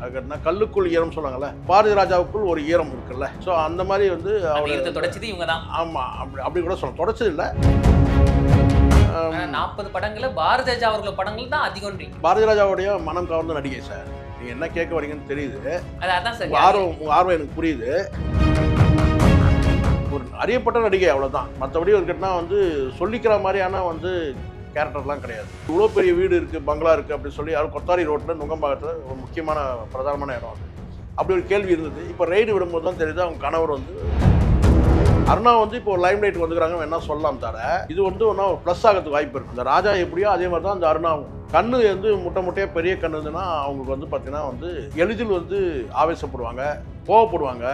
அதுக்கட்டினா கல்லுக்குள் ஈரம் சொல்லுவாங்கல்ல, பாரதி ராஜாவுக்குள் ஒரு ஈரம் இருக்குல்ல. ஸோ அந்த மாதிரி வந்து அவர் தொடச்சது இவங்க தான். ஆமாம், அப்படி கூட சொல்லலாம். தொடச்சது இல்லை. 40 படங்கள்ல பாரதி ராஜா அவர்களோட படங்கள் தான் அதிகம்ன்றீங்க. பாரதி ராஜாவுடைய மனம் கவர்ந்த நடிகை சார். நீங்கள் என்ன கேட்க வரீங்கன்னு தெரியுது. அதான் சார் உங்கள் ஆர்வம் எனக்கு புரியுது. ஒரு அறியப்பட்ட நடிகை அவ்வளோதான். மற்றபடி ஒரு கேட்டால் வந்து சொல்லிக்கிற மாதிரியான வந்து கேரக்டர்லாம் கிடையாது. இவ்வளோ பெரிய வீடு இருக்குது, பங்களா இருக்குது அப்படின்னு சொல்லி யாரும் கொத்தாரி ரோட்டில் நுங்கம்பாக்கத்தில் ஒரு முக்கியமான பிரதானமான இடம் அது. அப்படி ஒரு கேள்வி இருந்தது. இப்போ ரைடு விடும்போது தான் தெரியுது அவங்க கணவர் வந்து அருணா வந்து இப்போ லைம் லைட் வந்துக்கிறாங்க வேணா சொல்லலாம். தர இது வந்து ஒன்றா ஒரு ப்ளஸ் ஆகிறதுக்கு வாய்ப்பு இருக்குது. இந்த ராஜா எப்படியோ அதே மாதிரி தான் அந்த அருணாவும். கண்ணு வந்து முட்டையாக பெரிய கண்ணு இருந்துன்னா அவங்களுக்கு வந்து பார்த்தீங்கன்னா வந்து எளிதில் வந்து ஆவேசப்படுவாங்க, கோவப்படுவாங்க.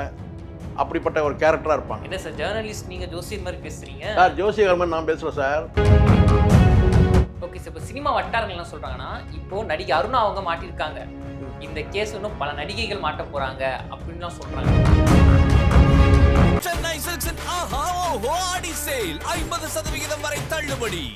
அப்படிப்பட்ட ஒரு கேரக்டராக இருப்பாங்க. என்ன சார் ஜேர்னலிஸ்ட், நீங்கள் ஜோசியர் மாதிரி பேசுகிறீங்க சார்? ஜோசியர் மாதிரி நான் பேசுகிறேன் சார். Okay sir. இப்போ சினிமா வட்டாரங்கள் என்ன சொல்கிறாங்கன்னா, இப்போ நடிகை அருணா அவங்க மாட்டியிருக்காங்க, இந்த கேஸ் இன்னும் பல நடிகைகள் மாட்ட போகிறாங்க அப்படின்லாம் சொல்கிறாங்க. சென்னை சில்க்ஸின் ஆஹா ஓஹோ ஆடி சேல் 50% வரை தள்ளுபடி.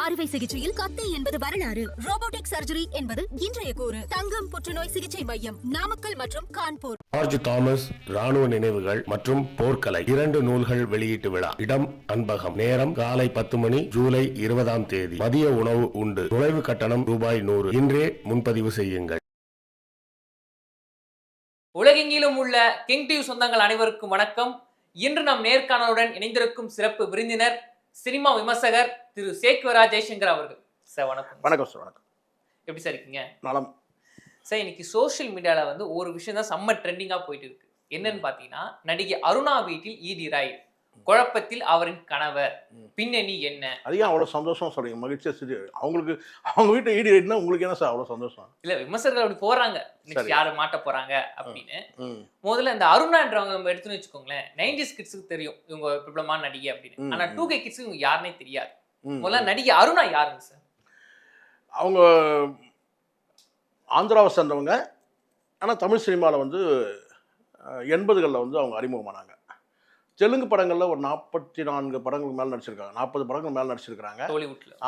அறுவை சிகிச்சையில் கத்தி என்பது வரலாறு, ரோபோட்டிக் சர்ஜரி என்பது இன்றைய கூறு. தங்கம் புற்றுநோய் சிகிச்சை மையம் நாமக்கல் மற்றும் கான்பூர். ஜார்ஜ் தாமஸ் ராணுவ நினைவுகள் மற்றும் போர்க்கலை 2 நூல்கள் வெளியீட்டு விழா. இடம் அன்பகம். நேரம் காலை 10 மணி. ஜூலை 20ஆம் தேதி. மதிய உணவு உண்டு. நுழைவு கட்டணம் ரூபாய் 100. இன்றே முன்பதிவு செய்யுங்கள். உலகெங்கிலும் உள்ள கிங் டிவி சொந்தங்கள் அனைவருக்கும் வணக்கம். இன்று நம் நேர்காணலுடன் இணைந்திருக்கும் சிறப்பு விருந்தினர் சினிமா விமர்சகர் திரு சேக்வரா ஜெய்சங்கர் அவர்கள். சார் வணக்கம். வணக்கம் சார். வணக்கம். எப்படி சார் இருக்கீங்க? நலம் சார். இன்னைக்கு சோஷியல் மீடியாவில் வந்து ஒரு விஷயம் தான் செம்ம ட்ரெண்டிங்காக போயிட்டு இருக்கு. என்னன்னு பார்த்தீங்கன்னா, நடிகை அருணா வீட்டில் ஈடி ராய், குழப்பத்தில் அவரின் கணவர், பின்னணி என்ன? அதிகம் அவ்வளோ சந்தோஷம் சொல்றீங்க, மகிழ்ச்சியா சரி. அவங்களுக்கு அவங்க வீட்டை ஈடு ரைட்னா உங்களுக்கு என்ன சார் அவ்வளோ சந்தோஷம்? இல்லை, விமர்சகர்கள் அப்படி போறாங்க, யாரு மாட்ட போறாங்க அப்படின்னு. முதல்ல இந்த அருணான்றவங்க நம்ம எடுத்துன்னு வச்சுக்கோங்களேன், 90s கிட்ஸுக்கு தெரியும் இவங்க பிரபலமான நடிகை அப்படின்னு. ஆனா 2K கிட்ஸுக்கு இவங்க யாருன்னே தெரியாது. முதல்ல நடிகை அருணா யாருங்க சார்? அவங்க ஆந்திராவை சேர்ந்தவங்க. ஆனால் தமிழ் சினிமாவில் வந்து 80களில் வந்து அவங்க அறிமுகமானாங்க. தெலுங்கு படங்களில் ஒரு 44 படங்களுக்கு மேலே நடிச்சிருக்காங்க, 40 படங்கள் மேலே நடிச்சிருக்கிறாங்க.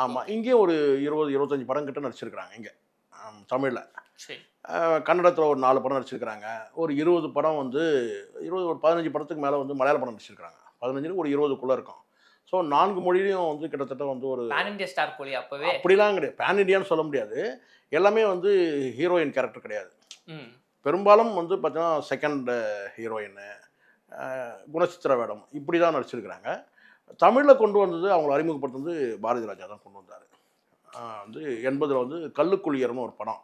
ஆமாம், இங்கேயும் ஒரு 20-25 படம் கிட்ட நடிச்சிருக்கிறாங்க. இங்கே தமிழில். கன்னடத்தில் ஒரு 4 படம் நடிச்சிருக்கிறாங்க. ஒரு 20 படம் வந்து ஒரு 15 படத்துக்கு மேலே வந்து மலையாள படம் நடிச்சிருக்கிறாங்க. 15 ஒரு 20க்குள்ளே இருக்கும். ஸோ 4 மொழியிலையும் வந்து கிட்டத்தட்ட வந்து ஒரு பேன் இண்டியா ஸ்டார் போலி. அப்போவே அப்படிலாம் கிடையாது, பேன் இண்டியான்னு சொல்ல முடியாது. எல்லாமே வந்து ஹீரோயின் கேரக்டர் கிடையாது. பெரும்பாலும் வந்து பார்த்தீங்கன்னா செகண்ட் ஹீரோயின்னு, குணச்சித்திர வேடம், இப்படி தான் நடிச்சிருக்கிறாங்க. தமிழில் கொண்டு வந்தது, அவங்களை அறிமுகப்படுத்துறது பாரதி ராஜா தான் கொண்டு வந்தார். வந்து 80ல் வந்து கல்லுக்குள் ஈரம்னு ஒரு படம்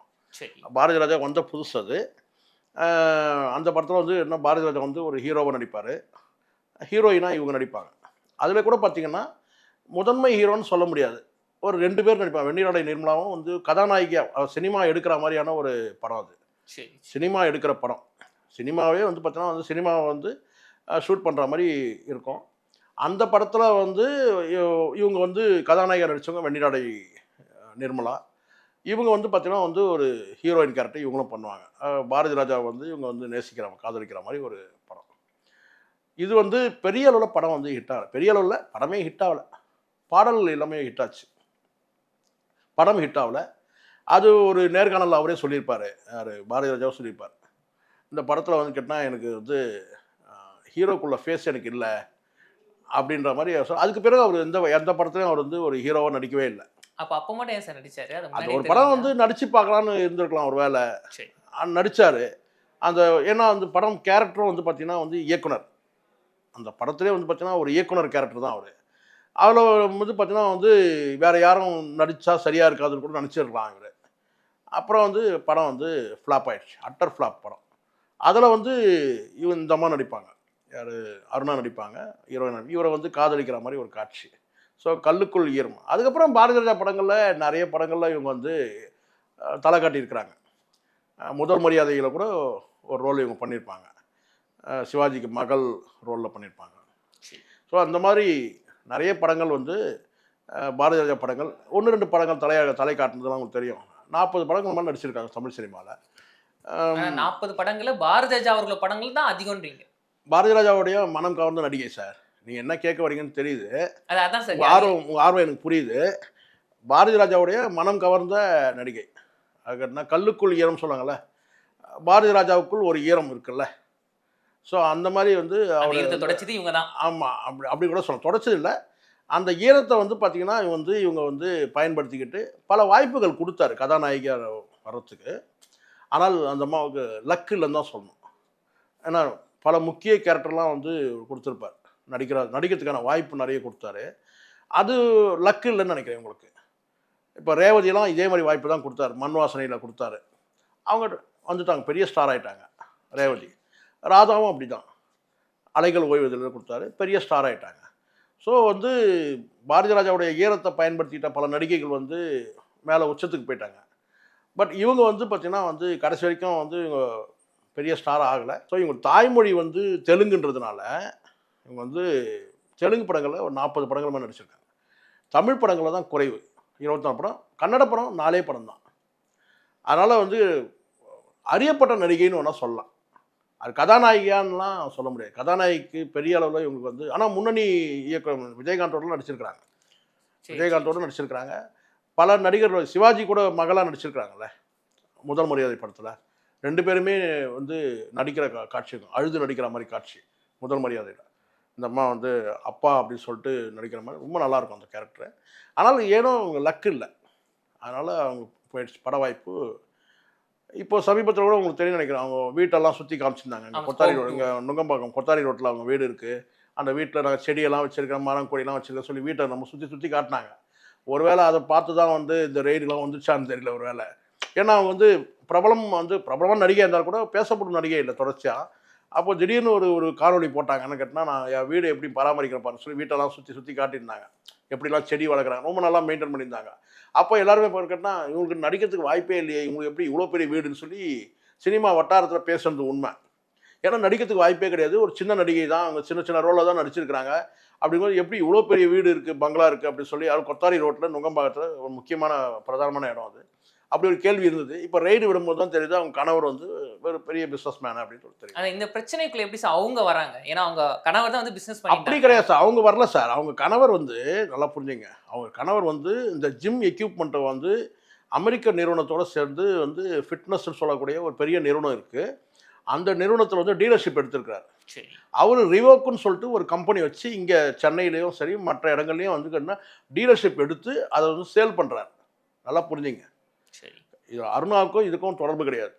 பாரதி ராஜா வந்த புதுசு அது. அந்த படத்தில் வந்து என்ன, பாரதி ராஜா வந்து ஒரு ஹீரோவை நடிப்பார், ஹீரோயினாக இவங்க நடிப்பாங்க. அதில் கூட பார்த்திங்கன்னா முதன்மை ஹீரோன்னு சொல்ல முடியாது, ஒரு 2 பேர் நடிப்பாங்க. வெண்ணிராடை நிர்மலாவும் வந்து கதாநாயகியாக சினிமா எடுக்கிற மாதிரியான ஒரு படம் அது. சினிமா எடுக்கிற படம், சினிமாவே வந்து பார்த்தீங்கன்னா வந்து சினிமாவை வந்து ஷூட் பண்ணுற மாதிரி இருக்கும். அந்த படத்தில் வந்து இவங்க வந்து கதாநாயகர் நடித்தவங்க வெண்ணிராடை நிர்மலா. இவங்க வந்து பார்த்திங்கன்னா வந்து ஒரு ஹீரோயின் கேரக்டர் இவங்களும் பண்ணுவாங்க. பாரதி ராஜா வந்து இவங்க வந்து நேசிக்கிறவங்க, காதலிக்கிற மாதிரி ஒரு படம். இது வந்து பெரிய அளவில் படம் வந்து ஹிட் ஆகலை. பெரிய அளவில் படமே ஹிட் ஆகலை. பாடல் எல்லாமே ஹிட் ஆச்சு, படம் ஹிட் ஆகலை. அது ஒரு நேர்காணலில் அவரே சொல்லியிருப்பார், யார் பாரதி ராஜாவும் சொல்லியிருப்பார், இந்த படத்தில் வந்து கேட்டால் எனக்கு வந்து ஹீரோக்குள்ள ஃபேஸ் எனக்கு இல்லை அப்படின்ற மாதிரி. அதுக்கு பிறகு அவர் எந்த படத்துலையும் அவர் வந்து ஒரு ஹீரோவாக நடிக்கவே இல்லை. அப்போ மட்டும் ஏன் சார் நடிச்சாரு? அது ஒரு படம் வந்து நடிச்சு பார்க்கலான்னு இருந்திருக்கலாம் ஒரு வேலை. நடித்தார் அந்த, ஏன்னா அந்த படம் கேரக்டரும் வந்து பார்த்தீங்கன்னா வந்து இயக்குனர், அந்த படத்துலேயே வந்து பார்த்தீங்கன்னா ஒரு இயக்குனர் கேரக்டர் தான் அவர். அதில் வந்து பார்த்தீங்கன்னா வந்து வேறு யாரும் நடித்தா சரியாக இருக்காதுன்னு கூட நினச்சிருக்கலாம் இவர். அப்புறம் வந்து படம் வந்து ஃப்ளாப் ஆயிடுச்சு, அட்டர் ஃப்ளாப் படம். அதில் வந்து இந்த அம்மா நடிப்பாங்க, யார், அருணா நடிப்பாங்க ஹீரோயின். இவரை வந்து காதலிக்கிற மாதிரி ஒரு காட்சி. ஸோ கல்லுக்குள் ஈரம். அதுக்கப்புறம் பாரதி ராஜா படங்களில் நிறைய படங்களில் இவங்க வந்து தலை காட்டியிருக்கிறாங்க. முதல் மரியாதையில் கூட ஒரு ரோல் இவங்க பண்ணியிருப்பாங்க, சிவாஜிக்கு மகள் ரோலில் பண்ணியிருப்பாங்க. ஸோ அந்த மாதிரி நிறைய படங்கள் வந்து பாரதி ராஜா படங்கள், 1-2 படங்கள் தலை காட்டுனதுலாம் உங்களுக்கு தெரியும். 40 படங்கள் மேலே நடிச்சிருக்காங்க தமிழ் சினிமாவில். 40 படங்கள்ல பாரதி ராஜா அவர்களோட படங்கள் தான் அதிகம்ன்றீங்க. பாரதி ராஜாவுடைய மனம் கவர்ந்த நடிகை சார். நீங்கள் என்ன கேட்க வரீங்கன்னு தெரியுது. அதான் சார் உங்கள் ஆர்வம் எனக்கு புரியுது. பாரதி ராஜாவுடைய மனம் கவர்ந்த நடிகை. அதுக்கட்டினா கல்லுக்குள் ஈரம் சொல்லுவாங்கள்ல, பாரதி ராஜாவுக்குள் ஒரு ஈரம் இருக்குல்ல. ஸோ அந்த மாதிரி வந்து அந்த அவர் ஈரத்தை தொடச்சது இவங்க தான். ஆமாம், அப்படி கூட சொல்லலாம். தொடச்சது இல்லை, அந்த ஈரத்தை வந்து பார்த்திங்கன்னா இவங்க வந்து பயன்படுத்திக்கிட்டு பல வாய்ப்புகள் கொடுத்தாரு கதாநாயகியாக வர்றதுக்கு. ஆனால் அந்த அம்மாவுக்கு லக்கு இல்லைன்னு தான் சொல்லணும். ஏன்னா பல முக்கிய கேரக்டர்லாம் வந்து கொடுத்துருப்பார், நடிக்கிறதுக்கான வாய்ப்பு நிறைய கொடுத்தாரு. அது லக்கு இல்லைன்னு நினைக்கிறேன் உங்களுக்கு. இப்போ ரேவதியெல்லாம் இதே மாதிரி வாய்ப்பு தான் கொடுத்தாரு, மண் வாசனையில் கொடுத்தாரு. அவங்க வந்துட்டாங்க, பெரிய ஸ்டார் ஆகிட்டாங்க ரேவதி. ராதாவும் அப்படி தான், அலைகள் ஓய்வதில் கொடுத்தாரு, பெரிய ஸ்டார் ஆகிட்டாங்க. ஸோ வந்து பாரதி ராஜாவுடைய ஈரத்தை பயன்படுத்திக்கிட்ட பல நடிகைகள் வந்து மேலே உச்சத்துக்கு போயிட்டாங்க. பட் இவங்க வந்து பார்த்திங்கன்னா வந்து கடைசி வரைக்கும் வந்து இவங்க பெரிய ஸ்டார் ஆகலை. ஸோ இவங்க தாய்மொழி வந்து தெலுங்குன்றதுனால இவங்க வந்து தெலுங்கு படங்களில் ஒரு 40 படங்கள் மாதிரி நடிச்சிருக்காங்க. தமிழ் படங்களில் தான் குறைவு, 24 படம். கன்னட படம் 4 படம் தான். அதனால் வந்து அறியப்பட்ட நடிகைன்னு வேணால் சொல்லலாம். அது கதாநாயகியான்லாம் சொல்ல முடியாது. கதாநாயகிக்கு பெரிய அளவில் இவங்களுக்கு வந்து, ஆனால் முன்னணி இயக்குனர் விஜயகாந்தோடு நடிச்சிருக்கிறாங்க. விஜயகாந்தோடு நடிச்சிருக்கிறாங்க. பல நடிகர்கள், சிவாஜி கூட மகளாக நடிச்சிருக்கிறாங்கல்ல முதல் மரியாதை படத்தில். 2 பேருமே வந்து நடிக்கிற காட்சி இருக்கும், அழுது நடிக்கிற மாதிரி காட்சி முதல் மரியாதையில். இந்த அம்மா வந்து அப்பா அப்படின்னு சொல்லிட்டு நடிக்கிற மாதிரி ரொம்ப நல்லாயிருக்கும் அந்த கேரக்டரு. ஆனால் ஏனோ அவங்க லக்கு இல்லை, அதனால் அவங்க போயிடுச்சு பட வாய்ப்பு. இப்போ சமீபத்தில் கூட உங்களுக்கு தெரியும் நினைக்கிறேன், அவங்க வீட்டெல்லாம் சுற்றி காமிச்சிருந்தாங்க. இங்கே கொத்தாரி ரோடு, இங்கே நுங்கம்பாக்கம் கொத்தாரி ரோட்டில் அவங்க வீடு இருக்குது. அந்த வீட்டில் நாங்கள் செடியெல்லாம் வச்சுருக்கேன், மரம் கொடியெல்லாம் வச்சுருக்க சொல்லி வீட்டை நம்ம சுற்றி காட்டினாங்க. ஒருவேளை அதை பார்த்து தான் வந்து இந்த ரெய்டுலாம் வந்துச்சான்னு தெரியல ஒருவேளை. ஏன்னா அவங்க வந்து பிரபலமான நடிகை இருந்தால் கூட பேசப்படும் நடிகை இல்லை தொடர்ச்சியாக. அப்போ திடீர்னு ஒரு காணொலி போட்டாங்கன்னு கேட்டால், நான் என் வீடு எப்படி பராமரிக்கிறப்பான்னு சொல்லி வீட்டெல்லாம் சுற்றி காட்டியிருந்தாங்க. எப்படிலாம் செடி வளர்க்குறாங்க, ரொம்ப நல்லா மெயின்டைன் பண்ணியிருந்தாங்க. அப்போ எல்லாருமே கேட்டால் இவங்களுக்கு நடிக்கிறதுக்கு வாய்ப்பே இல்லையே, இவங்களுக்கு எப்படி இவ்வளோ பெரிய வீடுன்னு சொல்லி சினிமா வட்டாரத்தில் பேசுறது உண்மை. ஏன்னா நடிக்கிறதுக்கு வாய்ப்பே கிடையாது, ஒரு சின்ன நடிகை தான், அவங்க சின்ன ரோலில் தான் நடிச்சிருக்கிறாங்க. அப்படிங்கும்போது எப்படி இவ்வளோ பெரிய வீடு இருக்குது, பங்களா இருக்குது அப்படின்னு சொல்லி, அது கொத்தாரி ரோட்டில் நுங்கம்பாக்கத்தில் ஒரு முக்கியமான பிரதானமான இடம் அது. அப்படி ஒரு கேள்வி இருந்தது. இப்போ ரெய்டு விடும்போது தான் தெரியுது அவங்க கணவர் வந்து ஒரு பெரிய பிஸ்னஸ் மேன் அப்படின்னு சொல்லி தெரியும். ஆனால் இந்த பிரச்சனைக்குள்ள எப்படி சார் அவங்க வராங்க? ஏன்னா அவங்க கணவர் தான் வந்து பிஸ்னஸ் பண்ணி. அப்படி கிடையாது சார், அவங்க வரல சார். அவங்க கணவர் வந்து நல்லா புரிஞ்சுங்க, அவங்க கணவர் வந்து இந்த ஜிம் எக்யூப்மெண்ட்டை வந்து அமெரிக்க நிறுவனத்தோடு சேர்ந்து வந்து ஃபிட்னஸ்ன்னு சொல்லக்கூடிய ஒரு பெரிய நிறுவனம் இருக்குது. அந்த நிறுவனத்தில் வந்து டீலர்ஷிப் எடுத்திருக்கிறார். சரி, அவர் ரிவோக்குன்னு சொல்லிட்டு ஒரு கம்பெனி வச்சு இங்கே சென்னையிலையும் சரி மற்ற இடங்கள்லையும் வந்து கேட்டால் டீலர்ஷிப் எடுத்து அதை வந்து சேல் பண்ணுறாரு. நல்லா புரிஞ்சுங்க. சரி, இது அருணாவுக்கும் இதுக்கும் தொடர்பு கிடையாது.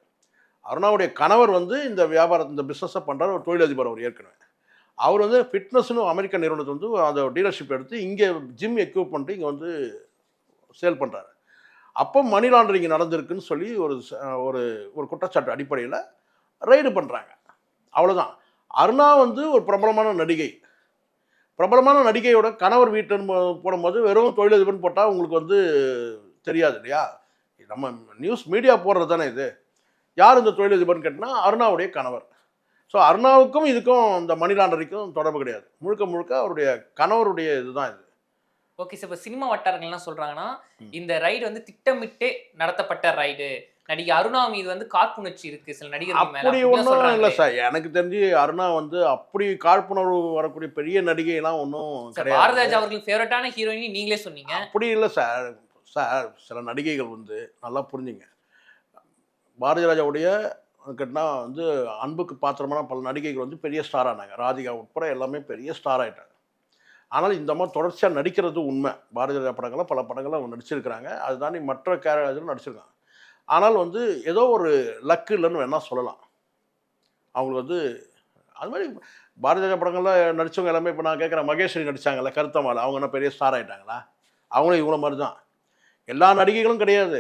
அருணாவுடைய கணவர் வந்து இந்த வியாபாரத்தை, இந்த பிஸ்னஸை பண்ணுறாரு, ஒரு தொழிலதிபர் அவர் ஏற்கனவே. அவர் வந்து ஃபிட்னஸ்னு அமெரிக்க நிறுவனத்தை வந்து அந்த டீலர்ஷிப் எடுத்து இங்கே ஜிம் எக்யூப்மெண்ட்டு இங்கே வந்து சேல் பண்ணுறாரு. அப்போ மணி லாண்டரிங் நடந்திருக்குன்னு சொல்லி ஒரு குற்றச்சாட்டு அடிப்படையில் ரைடு பண்ணுறாங்க. அவ்வளோதான். அருணா வந்து ஒரு பிரபலமான நடிகையோட கணவர் வீட்டுன்னு போடும்போது வெறும் தொழிலதிபர்னு போட்டால் உங்களுக்கு வந்து தெரியாது இல்லையா? நம்ம நியூஸ் மீடியா போடுறது தானே இது. யார் இந்த தொழிலதிபர்னு கேட்டால் அருணாவுடைய கணவர். ஸோ அருணாவுக்கும் இதுக்கும் இந்த மணி லாண்டரிக்கும் தொடர்பு கிடையாது. முழுக்க அவருடைய கணவருடைய இதுதான் இது. Okay sir. இப்போ சினிமா வட்டாரங்கள்லாம் சொல்கிறாங்கன்னா இந்த ரைடு வந்து திட்டமிட்டே நடத்தப்பட்ட ரைடு, நடிகை அருணா மீது வந்து காழ்ப்புணர்ச்சி இருக்கு சில நடிகர்கள் மேல. அப்படி ஒன்றும் இல்லை சார், எனக்கு தெரிஞ்சு அருணா வந்து அப்படி காழ்ப்புணர்வு வரக்கூடிய பெரிய நடிகைலாம் ஒன்றும் கிடையாது. பாரதிராஜா அவர்களுக்கு ஃபேவரட்டான ஹீரோயினி நீங்களே சொன்னீங்க. அப்படி இல்லை சார். சில நடிகைகள் வந்து நல்லா புரிஞ்சுங்க, பாரதி ராஜாவுடைய கேட்டால் வந்து அன்புக்கு பாத்திரமான பல நடிகைகள் வந்து பெரிய ஸ்டார் ஆனாங்க. ராதிகா உட்பட எல்லாமே பெரிய ஸ்டார் ஆகிட்டாங்க. ஆனால் இந்த மாதிரி தொடர்ச்சியாக நடிக்கிறது உண்மை. பாரதி ராஜா படங்களில் பல படங்களில் அவங்க நடிச்சிருக்கிறாங்க. அதுதாண்டி மற்ற கேரக்டரும் நடிச்சிருக்காங்க. ஆனால் வந்து ஏதோ ஒரு லக்கு இல்லைன்னு வேணால் சொல்லலாம். அவங்களுக்கு வந்து அது மாதிரி பாரதி ராஜா படங்களில் நடித்தவங்க எல்லாமே, இப்போ நான் கேட்குறேன், மகேஸ்வரி நடித்தாங்கல்ல கருத்தமால, அவங்க என்ன பெரிய ஸ்டார் ஆகிட்டாங்களா? அவங்களும் இவ்வளோ மாதிரி தான். எல்லா நடிகைகளும் கிடையாது.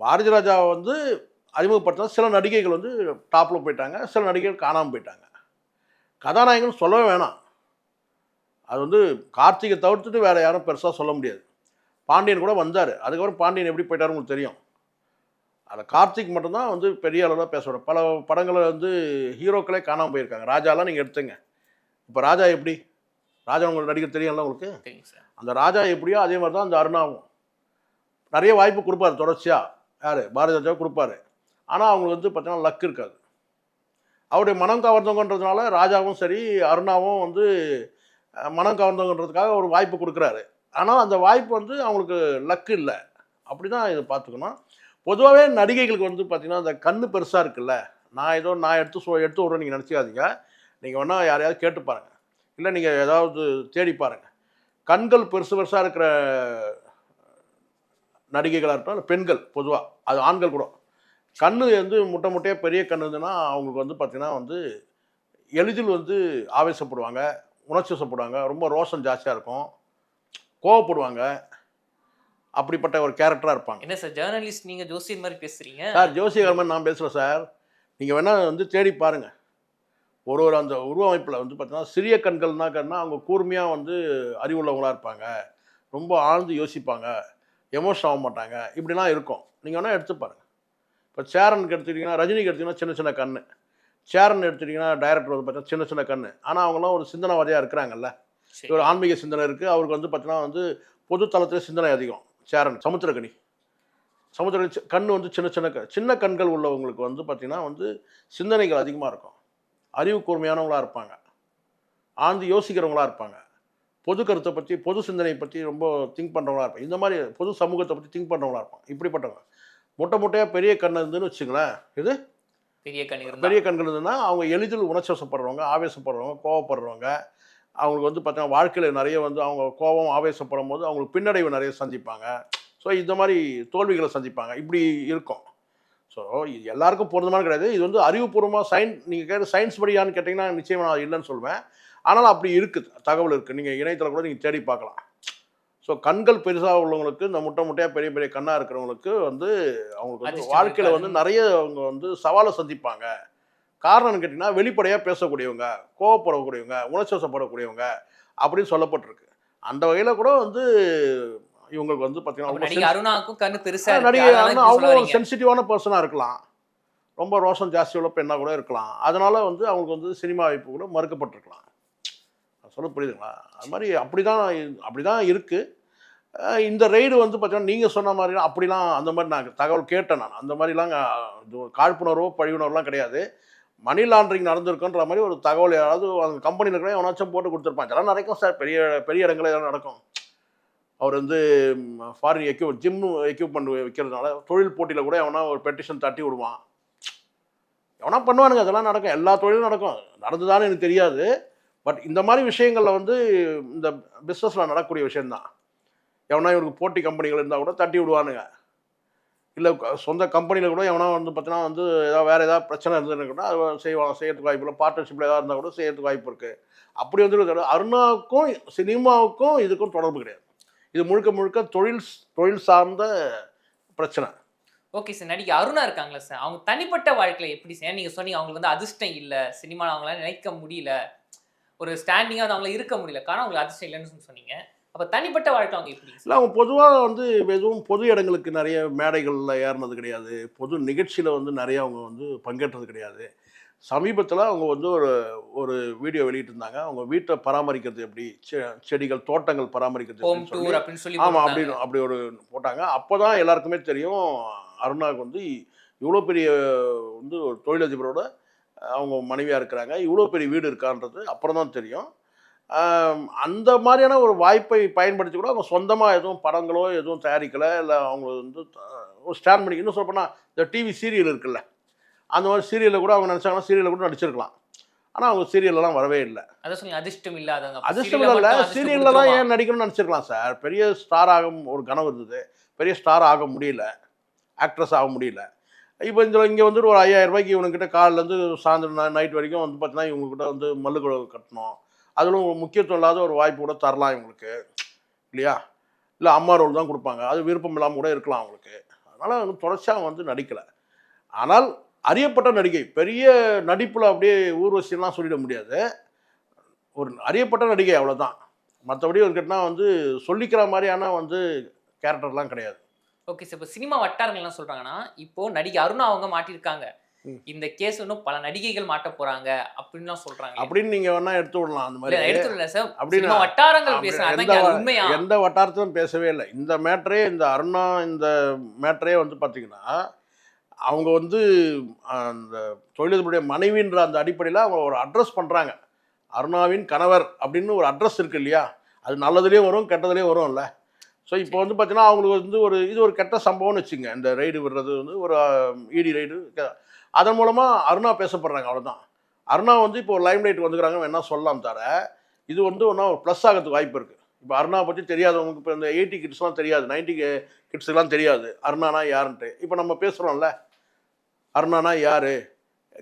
பாரதி ராஜா வந்து அறிமுகப்படுத்தினா சில நடிகைகள் வந்து டாப்பில் போயிட்டாங்க, சில நடிகைகள் காணாமல் போயிட்டாங்க. கதாநாயகன் சொல்லவே வேணாம். அது வந்து கார்த்திகை தவிர்த்துட்டு வேறு யாரும் பெருசாக சொல்ல முடியாது. பாண்டியன் கூட வந்தார், அதுக்கப்புறம் பாண்டியன் எப்படி போயிட்டார் உங்களுக்கு தெரியும். அதில் கார்த்திக் மட்டும்தான் வந்து பெரிய அளவில் பேசுவார். பல படங்களில் வந்து ஹீரோக்களே காணாமல் போயிருக்காங்க. ராஜாலாம் நீங்கள் எடுத்துங்க. இப்போ ராஜா எப்படி, ராஜா உங்களுக்கு நடிகர் தெரியும்ல உங்களுக்கு. அந்த ராஜா எப்படியோ அதே மாதிரி தான் அந்த அருணாவும். நிறைய வாய்ப்பு கொடுப்பாரு தொடர்ச்சியாக. யார்? பாரதி ராஜாவை கொடுப்பாரு. ஆனால் அவங்களுக்கு வந்து பார்த்தீங்கன்னா லக் இருக்காது. அவருடைய மனம் கவர்ந்தவங்கன்றதுனால ராஜாவும் சரி அருணாவும் வந்து மனம் கவர்ந்தவங்கன்றதுக்காக ஒரு வாய்ப்பு கொடுக்குறாரு. ஆனால் அந்த வாய்ப்பு வந்து அவங்களுக்கு லக்கு இல்லை. அப்படி தான் இதை பார்த்துக்கணும். பொதுவாகவே நடிகைகளுக்கு வந்து பார்த்தீங்கன்னா அந்த கண்ணு பெருசாக இருக்குல்ல, நான் எடுத்து விட்றேன் நீங்கள் நினச்சிக்காதீங்க. நீங்கள் வேணா யாரையாவது கேட்டு பாருங்க, இல்லை நீங்கள் ஏதாவது தேடி பாருங்க. கண்கள் பெருசு பெருசாக இருக்கிற நடிகைகளாக இருக்கட்டும், பெண்கள் பொதுவாக, அது ஆண்கள் கூட, கண்ணு வந்து முட்டையாக பெரிய கண்ணு இருந்ததுன்னா அவங்களுக்கு வந்து பார்த்தீங்கன்னா வந்து எளிதில் வந்து ஆவேசப்படுவாங்க, உணர்ச்சி வசப்படுவாங்க, ரொம்ப ரோஷம் ஜாஸ்தியாக இருக்கும், கோவப்படுவாங்க. அப்படிப்பட்ட ஒரு கேரக்டராக இருப்பாங்க. என்ன சார் ஜேர்னலிஸ்ட், நீங்க ஜோசியர் மாதிரி பேசுறீங்க சார்? ஜோசியர் மாதிரி நான் பேசுகிறேன் சார். நீங்கள் வேணால் வந்து தேடி பாருங்கள். ஒரு அந்த உருவமைப்பில் வந்து பார்த்தீங்கன்னா சிறிய கண்கள்னாக்கன்னா அவங்க கூர்மையாக வந்து அறிவுள்ளவங்களாக இருப்பாங்க, ரொம்ப ஆழ்ந்து யோசிப்பாங்க, எமோஷன் ஆக மாட்டாங்க, இப்படிலாம் இருக்கும். நீங்கள் வேணால் எடுத்து பாருங்கள். இப்போ சேரனுக்கு எடுத்துக்கிட்டிங்கன்னா, ரஜினிக்கு எடுத்திங்கன்னா சின்ன சின்ன கண், சேரன் எடுத்துக்கிட்டிங்கன்னா டைரக்டர் வந்து பார்த்தீங்கன்னா சின்ன சின்ன கண். ஆனால் அவங்களாம் ஒரு சிந்தனைவாதியாக இருக்கிறாங்கல்ல, ஒரு ஆன்மீக சிந்தனை இருக்குது. அவருக்கு வந்து பார்த்தீங்கன்னா வந்து பொது தளத்தில் சிந்தனை அதிகம். சேரன், சமுத்திரக்கனி கண் வந்து சின்ன கண்கள் உள்ளவங்களுக்கு வந்து பார்த்திங்கன்னா வந்து சிந்தனைகள் அதிகமாக இருக்கும், அறிவு கூர்மையானவங்களாக இருப்பாங்க, ஆழ்ந்து யோசிக்கிறவங்களாக இருப்பாங்க, பொது கருத்தை பற்றி பொது சிந்தனை பற்றி ரொம்ப திங்க் பண்ணுறவங்களா இருப்பாங்க, இந்த மாதிரி பொது சமூகத்தை பற்றி திங்க் பண்ணுறவங்களா இருப்பாங்க. இப்படிப்பட்டவங்க முட்டையாக பெரிய கண் இருந்துன்னு வச்சுங்களேன், இது பெரிய கண்கள் இருந்ததுன்னா அவங்க எளிதில் உணர்ச்சி வசப்படுறவங்க, ஆவேசப்படுறவங்க, கோவப்படுறவங்க. அவங்களுக்கு வந்து பார்த்தீங்கன்னா வாழ்க்கையில் நிறைய வந்து அவங்க கோபம் ஆவேசப்படும் போது அவங்களுக்கு பின்னடைவு நிறைய சந்திப்பாங்க. ஸோ இந்த மாதிரி தோல்விகளை சந்திப்பாங்க, இப்படி இருக்கும். ஸோ இது எல்லாருக்கும் பொருந்தமான கிடையாது. இது வந்து அறிவுபூர்வமாக நீங்கள் கேட்ட சயின்ஸ் படியான்னு கேட்டிங்கன்னா நிச்சயமாக நான் இல்லைன்னு சொல்வேன். ஆனாலும் அப்படி இருக்குது, தகவல் இருக்குது. நீங்கள் இணையத்தில் கூட நீங்கள் தேடி பார்க்கலாம். ஸோ கண்கள் பெருசாக உள்ளவங்களுக்கு, இந்த முட்டையாக பெரிய பெரிய கண்ணாக இருக்கிறவங்களுக்கு வந்து அவங்களுக்கு வந்து வாழ்க்கையில் வந்து நிறைய அவங்க வந்து சவாலை சந்திப்பாங்க. காரணம்னு கேட்டிங்கன்னா வெளிப்படையாக பேசக்கூடியவங்க, கோவப்படக்கூடியவங்க, உணர்ச்சி வசப்படக்கூடியவங்க அப்படின்னு சொல்லப்பட்டிருக்கு. அந்த வகையில் கூட வந்து இவங்களுக்கு வந்து பார்த்தீங்கன்னா அருணாவுக்கும் கண்ணு பெருசா, நடிகை அவங்க சென்சிட்டிவான பர்சனாக இருக்கலாம், ரொம்ப ரோஷம் ஜாஸ்தி உள்ள பெண்ணாக கூட இருக்கலாம். அதனால வந்து அவங்களுக்கு வந்து சினிமா வாய்ப்பு கூட மறுக்கப்பட்டிருக்கலாம். சொல்ல புரியுதுங்களா? அது மாதிரி அப்படிதான் இருக்குது. இந்த ரெய்டு வந்து பார்த்தீங்கன்னா நீங்கள் சொன்ன மாதிரி அப்படிலாம் அந்த மாதிரி நான் தகவல் கேட்டேன். நான் அந்த மாதிரிலாம் காழ்ப்புணர்வோ பழிவுணர்வுலாம் கிடையாது. மணி லாண்ட்ரிங் நடந்திருக்குன்ற மாதிரி ஒரு தகவல் யாராவது அந்த கம்பெனியில் கூட எவனாச்சும் போட்டு கொடுத்துருப்பாங்க. இதெல்லாம் நடக்கும் சார், பெரிய பெரிய இடங்களில் இதெல்லாம் நடக்கும். அவர் வந்து ஃபாரின் ஜிம் எக்யூப்மெண்ட் வைக்கிறதுனால தொழில் போட்டியில் கூட எவனா ஒரு பெட்டிஷன் தட்டி விடுவான், எவனா பண்ணுவானுங்க. அதெல்லாம் நடக்கும், எல்லா தொழிலும் நடக்கும். நடந்துதானே எனக்கு தெரியாது. பட் இந்த மாதிரி விஷயங்களில் வந்து இந்த பிஸ்னஸில் நடக்கக்கூடிய விஷயந்தான். எவனா இவருக்கு போட்டி கம்பெனிகள் இருந்தால் கூட தட்டி விடுவானுங்க. இல்லை சொந்த கம்பெனியில் கூட எவனா வந்து பார்த்தீங்கன்னா வந்து வேறு ஏதாவது பிரச்சனை இருந்ததுன்னு கூட அது செய்யறதுக்கு வாய்ப்பு இல்லை. பார்ட்னர்ஷிப்பில் ஏதாவது இருந்தால் கூட செய்யறதுக்கு வாய்ப்பு இருக்குது. அப்படி வந்து அருணாவுக்கும் சினிமாவுக்கும் இதுக்கும் தொடர்பு கிடையாது. இது முழுக்க முழுக்க தொழில் சார்ந்த பிரச்சனை. ஓகே சார், நடிகை அருணா இருக்காங்களா சார், அவங்க தனிப்பட்ட வாழ்க்கையில் எப்படி சார்? நீங்கள் சொன்னீங்க அவங்களுக்கு வந்து அதிர்ஷ்டம் இல்லை, சினிமாவில் அவங்களால நினைக்க முடியல, ஒரு ஸ்டாண்டிங்காக அவங்கள இருக்க முடியல, காரணம் அவங்களுக்கு அதிர்ஷ்டம் இல்லைன்னு சொன்னீங்க. அப்போ தனிப்பட்ட வாழ்க்கை அவங்க எப்படி? இல்லை, அவங்க பொதுவாக வந்து எதுவும் பொது இடங்களுக்கு நிறைய மேடைகளில் ஏறினது கிடையாது, பொது நிகழ்ச்சியில் வந்து நிறைய அவங்க வந்து பங்கேற்றது கிடையாது. சமீபத்தில் அவங்க வந்து ஒரு வீடியோ வெளியிட்டிருந்தாங்க. அவங்க வீட்டை பராமரிக்கிறது எப்படி, செடிகள் தோட்டங்கள் பராமரிக்கிறது சொல்லி ஆமாம் அப்படின்னு அப்படி ஒரு போட்டாங்க. அப்போ தான் எல்லாருக்குமே தெரியும் அருணாவுக்கு வந்து இவ்வளோ பெரிய வந்து ஒரு தொழிலதிபரோட அவங்க மனைவியாக இருக்கிறாங்க, இவ்வளோ பெரிய வீடு இருக்கான்றது அப்புறம் தான் தெரியும். அந்த மாதிரியான ஒரு வாய்ப்பை பயன்படுத்தி கூட அவங்க சொந்தமாக எதுவும் படங்களோ எதுவும் தயாரிக்கலை. இல்லை அவங்க வந்து ஒரு ஸ்டாண்ட் பண்ணி, இன்னும் சொல்லப்போனால் இந்த டிவி சீரியல் இருக்குல்ல, அந்த மாதிரி சீரியலில் கூட அவங்க நினச்சாங்கன்னா சீரியலில் கூட நடிச்சிருக்கலாம். ஆனால் அவங்க சீரியல்லாம் வரவே இல்லை. அதிர்ஷ்டம் இல்லாதவங்க. அதிர்ஷ்டம் இல்லை, சீரியலில் தான் ஏன் நடிக்கணும்னு நினச்சிருக்கலாம் சார். பெரிய ஸ்டார் ஆக ஒரு கனவு இருந்தது, பெரிய ஸ்டார் ஆக முடியல, ஆக்ட்ரஸ் ஆக முடியல. இப்போ இங்கே வந்துட்டு ஒரு 5000 ரூபாய்க்கு இவனுக்கிட்ட காலிலேருந்து சாயந்தரம் நைட் வரைக்கும் வந்து பார்த்தீங்கன்னா இவங்ககிட்ட வந்து மல்லுக்குழு கட்டணும். அதிலும் முக்கியத்துவம் இல்லாத ஒரு வாய்ப்பு கூட தரலாம் இவங்களுக்கு இல்லையா? இல்லை அம்மா ரோல் தான் கொடுப்பாங்க, அது விருப்பம் இல்லாமல் கூட இருக்கலாம் அவங்களுக்கு. அதனால் அவங்க தொடர்ச்சியாக வந்து நடிக்கலை. ஆனால் அறியப்பட்ட நடிகை, பெரிய நடிப்பில் அப்படியே ஊர்வசியெல்லாம் சொல்லிட முடியாது, ஒரு அறியப்பட்ட நடிகை அவ்வளோதான். மற்றபடி ஒரு கேட்டால் வந்து சொல்லிக்கிற மாதிரியான வந்து கேரக்டர்லாம் கிடையாது. ஓகே சார், இப்போ சினிமா வட்டாரங்கள்லாம் சொல்கிறாங்கன்னா இப்போ நடிகை அருணா அவங்க மாட்டியிருக்காங்க, இந்த கேஸ் இன்னும் பல நடிகைகள் மாட்ட போறாங்க அப்படின்லாம் சொல்றாங்க. அப்படின்னு நீங்க வேணா எடுத்து விடலாம். அந்த மாதிரி எடுத்து விடல சார், அப்படின்னு வட்டாரங்கள் பேசுறாங்க. உண்மையா? எந்த வட்டாரத்திலும் பேசவே இல்லை. இந்த மேட்டரே, இந்த அருணா இந்த மேட்டரே வந்து பார்த்தீங்கன்னா அவங்க வந்து அந்த தொழிலதிபருடைய மனைவின்ற அந்த அடிப்படையில் அவங்க ஒரு அட்ரஸ் பண்ணுறாங்க. அருணாவின் கணவர் அப்படின்னு ஒரு அட்ரஸ் இருக்கு இல்லையா? அது நல்லதுலேயும் வரும் கெட்டதுலேயும் வரும்ல. ஸோ இப்போ வந்து பார்த்தீங்கன்னா அவங்களுக்கு வந்து இது ஒரு கெட்ட சம்பவம்னு வச்சுங்க. இந்த ரைடு விடுறது வந்து ஒரு இடி ரைடு. அதன் மூலமாக அருணா பேசப்படுறாங்க, அவ்வளோதான். அருணா வந்து இப்போ லைம் லைட் வந்துக்கிறாங்க வேணா சொல்லலாம் தவிர இது வந்து ஒன்றா ஒரு ப்ளஸ் ஆகிறதுக்கு வாய்ப்பு இருக்குது. இப்போ அருணா பற்றி தெரியாதவங்களுக்கு இப்போ இந்த 80 கிட்ஸ்லாம் தெரியாது, 90 கிட்ஸுக்கெலாம் தெரியாது அருணானா யாருன்ட்டு. இப்போ நம்ம பேசுகிறோம்ல, அருணானா யார்,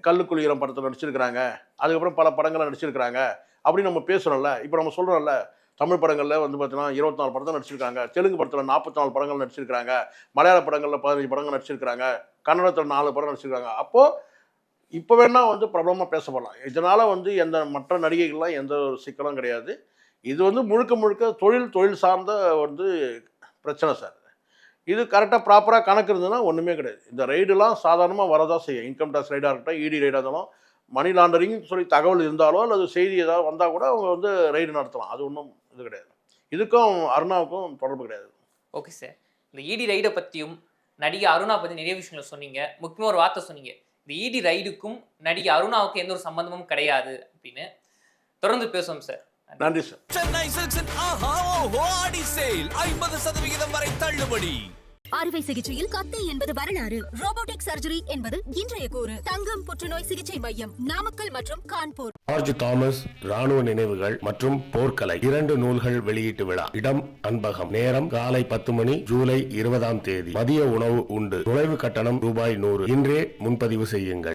கல்லுக்குளிரம் படத்தில் நடிச்சிருக்கிறாங்க, அதுக்கப்புறம் பல படங்களில் நடிச்சிருக்கிறாங்க அப்படின்னு நம்ம பேசுகிறோம்ல. இப்போ நம்ம சொல்கிறோம்ல, தமிழ் படங்களில் வந்து பார்த்தீங்கன்னா 24 படத்தில் நடிச்சிருக்காங்க, தெலுங்கு படத்தில் 44 படங்கள் நடிச்சிருக்காங்க, மலையாள படங்களில் 15 படங்கள் நடிச்சிருக்கிறாங்க, கன்னடத்தில் 4 படம் நடிச்சிருக்காங்க. அப்போது இப்போ வேணால் வந்து பிரபலமாக பேசப்படலாம். இதனால் வந்து எந்த மற்ற நடிகைகள்லாம் எந்த ஒரு சிக்கலும் கிடையாது. இது வந்து முழுக்க முழுக்க தொழில் சார்ந்த வந்து பிரச்சனை சார். இது கரெக்டாக ப்ராப்பராக கணக்கு இருந்ததுன்னா ஒன்றுமே கிடையாது. இந்த ரைடுலாம் சாதாரணமாக வரதான் செய்யும். இன்கம் டேக்ஸ் ரைடாக இருக்கட்டும், இடி ரைடாக இருந்தாலும், மணி லாண்டரிங் சொல்லி தகவல் இருந்தாலோ அல்லது செய்தி ஏதாவது வந்தால் கூட அவங்க வந்து ரைடு நடத்தலாம். அது ஒன்றும் இது கிடையாது. இதுக்கும் அருணாவுக்கும் தொடர்பு கிடையாது. Okay sir. இந்த இடி ரைடை பற்றியும் நடிகை அருணா பற்றி நிறைய விஷயங்களை சொன்னீங்க. முக்கியமாக ஒரு வார்த்தை சொன்னீங்க, இந்த இடி ரைடுக்கும் நடிகை அருணாவுக்கு எந்த ஒரு சம்பந்தமும் கிடையாது அப்படின்னு. தொடர்ந்து பேசுவோம் சார். நன்றி சார். சென்னை சில்க்ஸின் ஆஹா ஓஹோ ஆடி சேல் 50% வரை தள்ளுபடி. அறுவை சிகிச்சையில் கத்தை என்பது வரலாறு, ரோபோட்டிக் சர்ஜரி என்பது இன்றைய கூறு. தங்கம் புற்றுநோய் சிகிச்சை மையம், நாமக்கல் மற்றும் கான்பூர். ஜார்ஜ் தாமஸ் ராணுவ நினைவுகள் மற்றும் போர்க்கலை 2 நூல்கள் வெளியீட்டு விழா. இடம் அன்பகம். நேரம் காலை 10 மணி, ஜூலை 20ஆம் தேதி. மதிய உணவு உண்டு. நுழைவு கட்டணம் ரூபாய் 100. இன்றே முன்பதிவு செய்யுங்கள்.